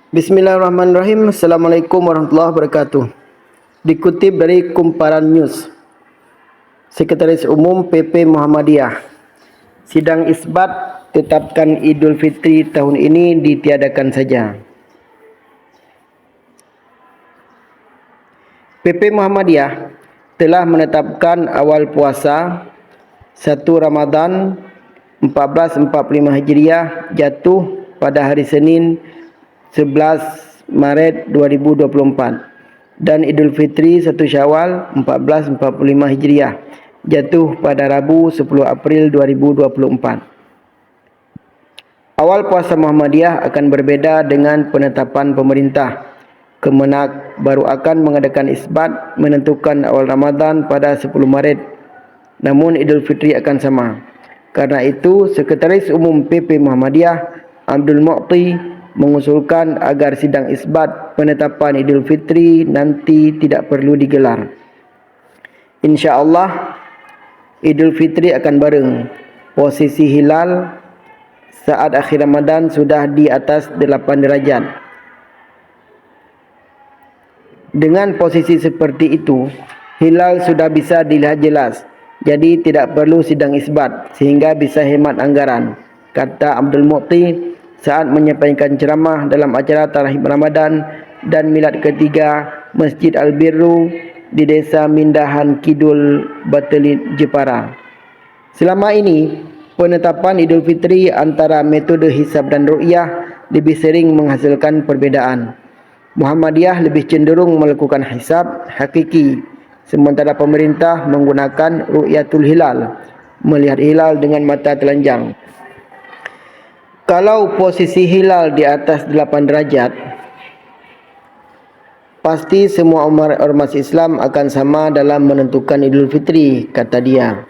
Bismillahirrahmanirrahim. Assalamualaikum warahmatullahi wabarakatuh. Dikutip dari Kumparan News, Sekretaris Umum PP Muhammadiyah, sidang isbat tetapkan Idul Fitri tahun ini ditiadakan saja. PP Muhammadiyah telah menetapkan awal puasa 1 Ramadan 1445 Hijriah jatuh pada hari Senin 11 Maret 2024 dan Idul Fitri 1 Syawal 1445 Hijriah jatuh pada Rabu 10 April 2024. Awal puasa Muhammadiyah akan berbeza dengan penetapan pemerintah. Kemenak baru akan mengadakan isbat menentukan awal Ramadan pada 10 Maret. Namun Idul Fitri akan sama. Karena itu, Sekretaris Umum PP Muhammadiyah Abdul Mu'ti mengusulkan agar sidang isbat penetapan Idul Fitri nanti tidak perlu digelar. InsyaAllah Idul Fitri akan bareng. Posisi hilal saat akhir Ramadan sudah di atas 8 derajat. Dengan posisi seperti itu, hilal sudah bisa dilihat jelas. Jadi tidak perlu sidang isbat sehingga bisa hemat anggaran, kata Abdul Mu'ti saat menyampaikan ceramah dalam acara Tarahib Ramadan dan Milad ketiga Masjid Al-Birru di Desa Mindahan Kidul, Batelit, Jepara. Selama ini, penetapan Idul Fitri antara metode hisab dan ru'yah lebih sering menghasilkan perbedaan. Muhammadiyah lebih cenderung melakukan hisab hakiki, sementara pemerintah menggunakan ru'yatul hilal, melihat hilal dengan mata telanjang. Kalau posisi hilal di atas 8 derajat, pasti semua ormas Islam akan sama dalam menentukan Idul Fitri, kata dia.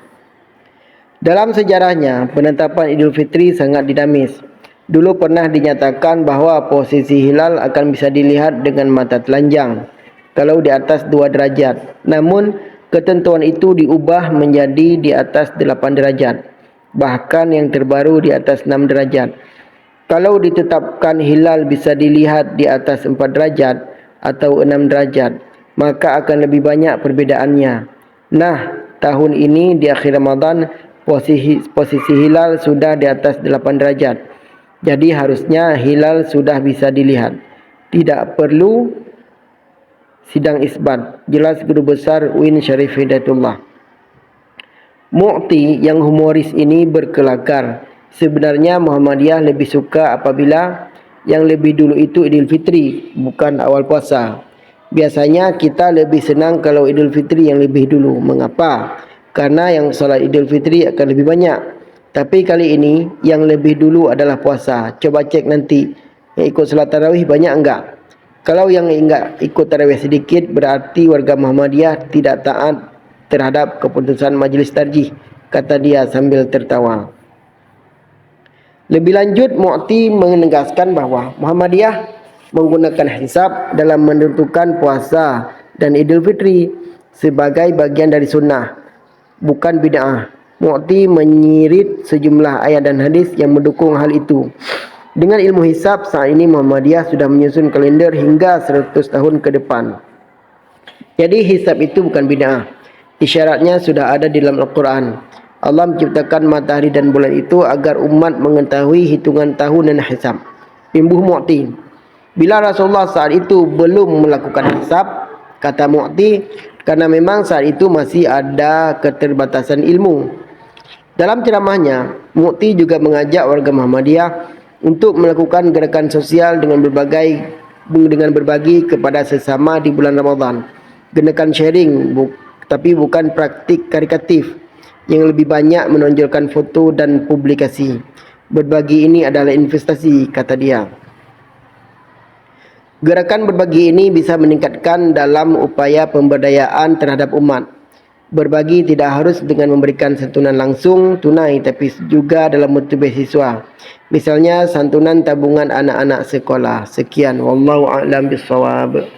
Dalam sejarahnya, penetapan Idul Fitri sangat dinamis. Dulu pernah dinyatakan bahawa posisi hilal akan bisa dilihat dengan mata telanjang kalau di atas 2 derajat. Namun, ketentuan itu diubah menjadi di atas 8 derajat. Bahkan yang terbaru di atas 6 derajat. Kalau ditetapkan hilal bisa dilihat di atas 4 derajat atau 6 derajat, maka akan lebih banyak perbedaannya. Nah, tahun ini di akhir Ramadan, posisi hilal sudah di atas 8 derajat. Jadi harusnya hilal sudah bisa dilihat. Tidak perlu sidang isbat, jelas Guru Besar UIN Syarif Hidayatullah. Mu'ti yang humoris ini berkelakar. Sebenarnya Muhammadiyah lebih suka apabila yang lebih dulu itu Idul Fitri, bukan awal puasa. Biasanya kita lebih senang kalau Idul Fitri yang lebih dulu. Mengapa? Karena yang salat Idul Fitri akan lebih banyak. Tapi kali ini yang lebih dulu adalah puasa. Coba cek nanti, yang ikut salat tarawih banyak enggak? Kalau yang enggak ikut tarawih sedikit, berarti warga Muhammadiyah tidak taat terhadap keputusan Majlis Tarjih, kata dia sambil tertawa. Lebih lanjut, Mu'ti menegaskan bahawa Muhammadiyah menggunakan hisab dalam menentukan puasa dan Idul Fitri sebagai bagian dari sunnah, bukan bid'ah. Mu'ti menyirit sejumlah ayat dan hadis yang mendukung hal itu. Dengan ilmu hisab, saat ini Muhammadiyah sudah menyusun kalender hingga 100 tahun ke depan. Jadi hisab itu bukan bid'ah. Isyaratnya sudah ada di dalam Al-Quran. Allah menciptakan matahari dan bulan itu agar umat mengetahui hitungan tahun dan hisab. Imbuh Mu'ti, bila Rasulullah saat itu belum melakukan hisab, kata Mu'ti, karena memang saat itu masih ada keterbatasan ilmu. Dalam ceramahnya, Mu'ti juga mengajak warga Muhammadiyah untuk melakukan gerakan sosial dengan berbagi kepada sesama di bulan Ramadan. Gerakan sharing, tapi bukan praktik karikatif yang lebih banyak menonjolkan foto dan publikasi. Berbagi ini adalah investasi, kata dia. Gerakan berbagi ini bisa meningkatkan dalam upaya pemberdayaan terhadap umat. Berbagi tidak harus dengan memberikan santunan langsung tunai, tapi juga dalam bentuk beasiswa. Misalnya santunan tabungan anak-anak sekolah. Sekian, wallahu a'lam bishawab.